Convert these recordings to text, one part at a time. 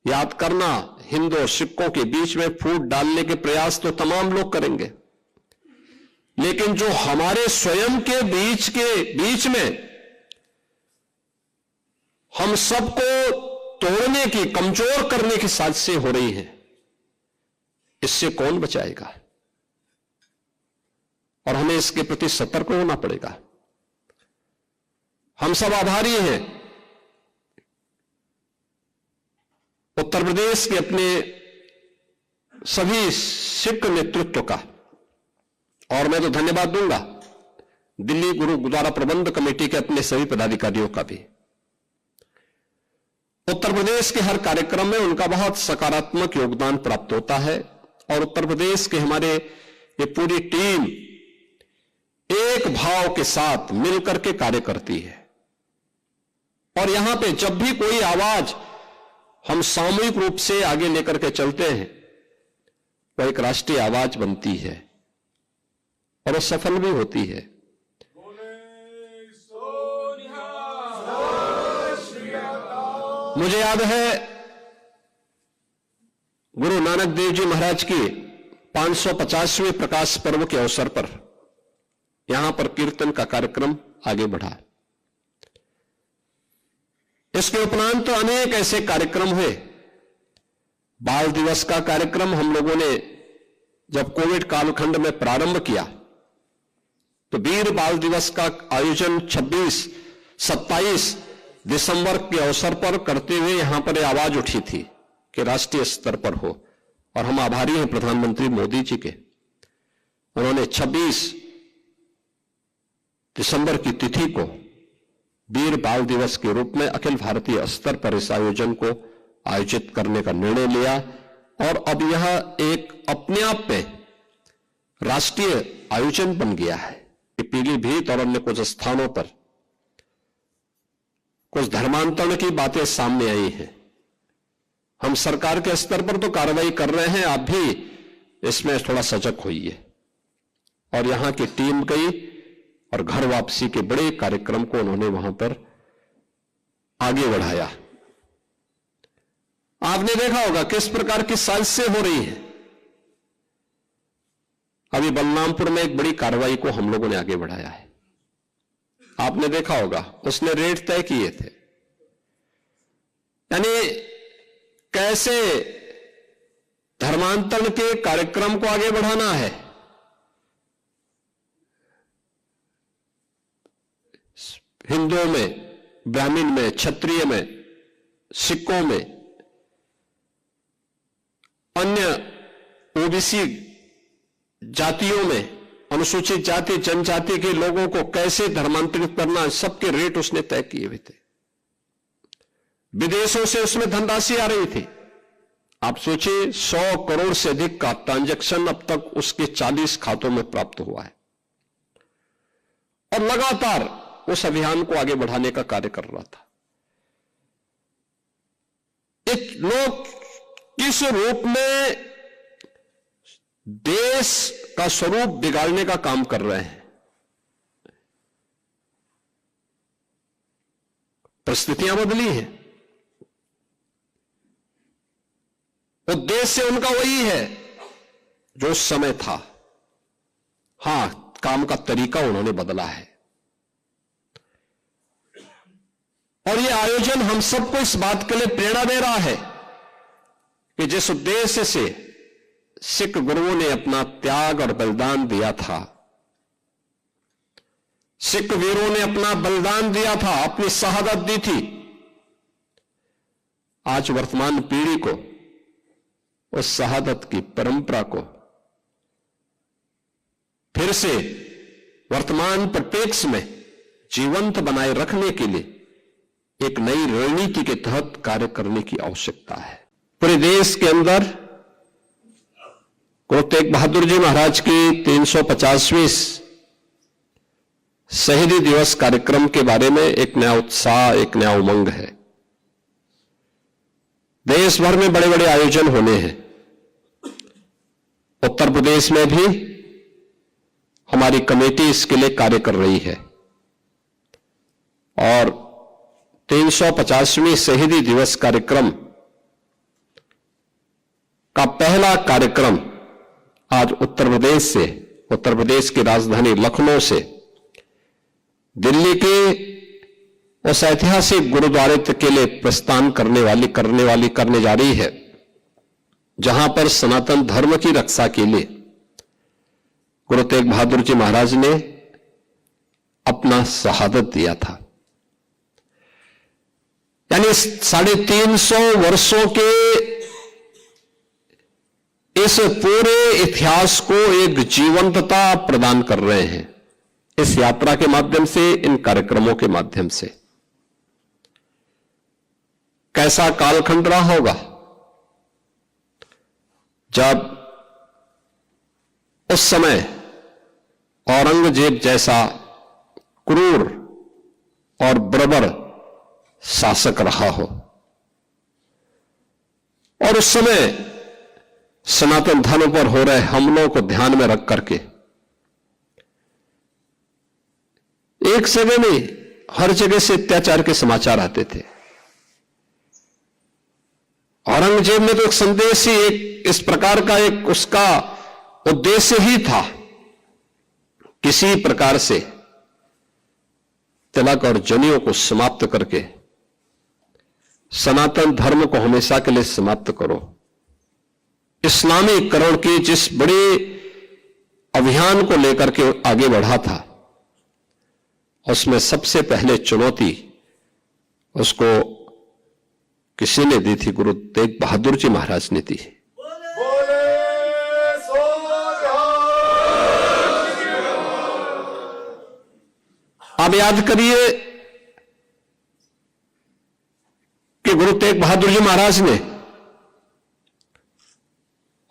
याद करना, हिंदू और सिखों के बीच में फूट डालने के प्रयास तो तमाम लोग करेंगे, लेकिन जो हमारे स्वयं के बीच में हम सबको तोड़ने की, कमजोर करने की साजिशें हो रही हैं, इससे कौन बचाएगा? और हमें इसके प्रति सतर्क होना पड़ेगा। हम सब आभारी हैं उत्तर प्रदेश के अपने सभी सिख नेतृत्व का, और मैं तो धन्यवाद दूंगा दिल्ली गुरुद्वारा प्रबंध कमेटी के अपने सभी पदाधिकारियों का भी। उत्तर प्रदेश के हर कार्यक्रम में उनका बहुत सकारात्मक योगदान प्राप्त होता है, और उत्तर प्रदेश के हमारे ये पूरी टीम एक भाव के साथ मिलकर के कार्य करती है। और यहां पे जब भी कोई आवाज हम सामूहिक रूप से आगे लेकर के चलते हैं, वो एक राष्ट्रीय आवाज बनती है और वो सफल भी होती है। मुझे याद है गुरु नानक देव जी महाराज की 550वें प्रकाश पर्व के अवसर पर यहां पर कीर्तन का कार्यक्रम आगे बढ़ा। इसके उपरांत तो अनेक ऐसे कार्यक्रम हुए। बाल दिवस का कार्यक्रम हम लोगों ने जब कोविड कालखंड में प्रारंभ किया तो वीर बाल दिवस का आयोजन 26-27 दिसंबर के अवसर पर करते हुए यहां पर आवाज उठी थी कि राष्ट्रीय स्तर पर हो, और हम आभारी हैं प्रधानमंत्री मोदी जी के। उन्होंने 26 दिसंबर की तिथि को वीर बाल दिवस के रूप में अखिल भारतीय स्तर पर इस आयोजन को आयोजित करने का निर्णय लिया, और अब यह एक अपने आप में राष्ट्रीय आयोजन बन गया है कि पीलीभीत और अन्य कुछ स्थानों पर कुछ धर्मांतरण की बातें सामने आई हैं। हम सरकार के स्तर पर तो कार्रवाई कर रहे हैं, आप भी इसमें थोड़ा सजग होइए। और यहां की टीम गई और घर वापसी के बड़े कार्यक्रम को उन्होंने वहां पर आगे बढ़ाया। आपने देखा होगा किस प्रकार की साजिशें हो रही हैं। अभी बलरामपुर में एक बड़ी कार्रवाई को हम लोगों ने आगे बढ़ाया है, आपने देखा होगा, उसने रेट तय किए थे। यानी कैसे धर्मांतरण के कार्यक्रम को आगे बढ़ाना है। हिंदुओं में, ब्राह्मण में, क्षत्रिय में, सिखों में, अन्य ओबीसी जातियों में, अनुसूचित जाति जनजाति के लोगों को कैसे धर्मांतरित करना, सबके रेट उसने तय किए हुए थे। विदेशों से उसमें धनराशि आ रही थी। आप सोचिए 100 करोड़ से अधिक का ट्रांजैक्शन अब तक उसके 40 खातों में प्राप्त हुआ है, और लगातार उस अभियान को आगे बढ़ाने का कार्य कर रहा था। एक लोग किस रूप में देश का स्वरूप बिगाड़ने का काम कर रहे हैं। परिस्थितियां बदली हैं, उद्देश्य उनका वही है जो उस समय था। हां, काम का तरीका उन्होंने बदला है। और यह आयोजन हम सबको इस बात के लिए प्रेरणा दे रहा है कि जिस उद्देश्य से सिख गुरुओं ने अपना त्याग और बलिदान दिया था, सिख वीरों ने अपना बलिदान दिया था, अपनी शहादत दी थी, आज वर्तमान पीढ़ी को उस शहादत की परंपरा को फिर से वर्तमान परिप्रेक्ष्य में जीवंत बनाए रखने के लिए एक नई रणनीति के तहत कार्य करने की आवश्यकता है। पूरे देश के अंदर गुरु तेग बहादुर जी महाराज की 350वीं शहीदी दिवस कार्यक्रम के बारे में एक नया उत्साह, एक नया उमंग है। देश भर में बड़े बड़े आयोजन होने हैं। उत्तर प्रदेश में भी हमारी कमेटी इसके लिए कार्य कर रही है, और 350वीं शहीदी दिवस कार्यक्रम का पहला कार्यक्रम आज उत्तर प्रदेश की राजधानी लखनऊ से दिल्ली के उस ऐतिहासिक गुरुद्वारे के लिए प्रस्थान करने जा रही है, जहां पर सनातन धर्म की रक्षा के लिए गुरु तेग बहादुर जी महाराज ने अपना शहादत दिया था। यानी 350 वर्षों के इस पूरे इतिहास को एक जीवंतता प्रदान कर रहे हैं, इस यात्रा के माध्यम से, इन कार्यक्रमों के माध्यम से। कैसा कालखंड रहा होगा जब उस समय औरंगजेब जैसा क्रूर और बर्बर शासक रहा हो, और उस समय सनातन धर्म पर हो रहे हमलों को ध्यान में रख करके एक जगह नहीं, हर जगह से अत्याचार के समाचार आते थे। औरंगजेब ने तो एक संदेश ही, एक इस प्रकार का एक उसका उद्देश्य ही था, किसी प्रकार से तिलक और जनेऊ को समाप्त करके सनातन धर्म को हमेशा के लिए समाप्त करो। इस्लामीकरण के जिस बड़े अभियान को लेकर के आगे बढ़ा था, उसमें सबसे पहले चुनौती उसको किसी ने दी थी? गुरु तेग बहादुर जी महाराज ने दी। आप याद करिए कि गुरु तेग बहादुर जी महाराज ने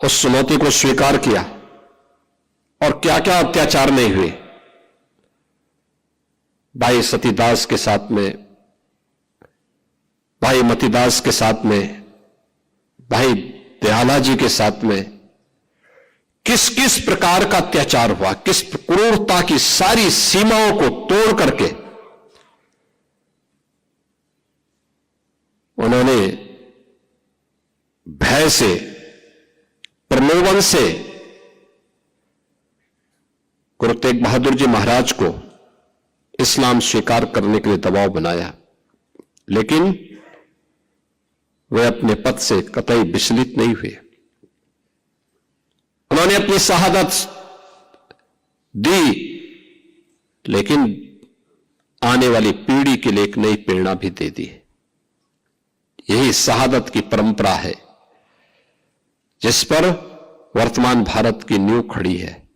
उस चुनौती को स्वीकार किया, और क्या क्या अत्याचार नहीं हुए। भाई सतीदास के साथ में, भाई मतीदास के साथ में, भाई दयाला जी के साथ में किस किस प्रकार का अत्याचार हुआ, किस क्रूरता की सारी सीमाओं को तोड़ करके उन्होंने भय से, प्रलोभन से गुरु तेग बहादुर जी महाराज को इस्लाम स्वीकार करने के लिए दबाव बनाया, लेकिन वे अपने पद से कतई विचलित नहीं हुए। उन्होंने अपनी शहादत दी, लेकिन आने वाली पीढ़ी के लिए एक नई प्रेरणा भी दे दी। यही शहादत की परंपरा है जिस पर वर्तमान भारत की नींव खड़ी है।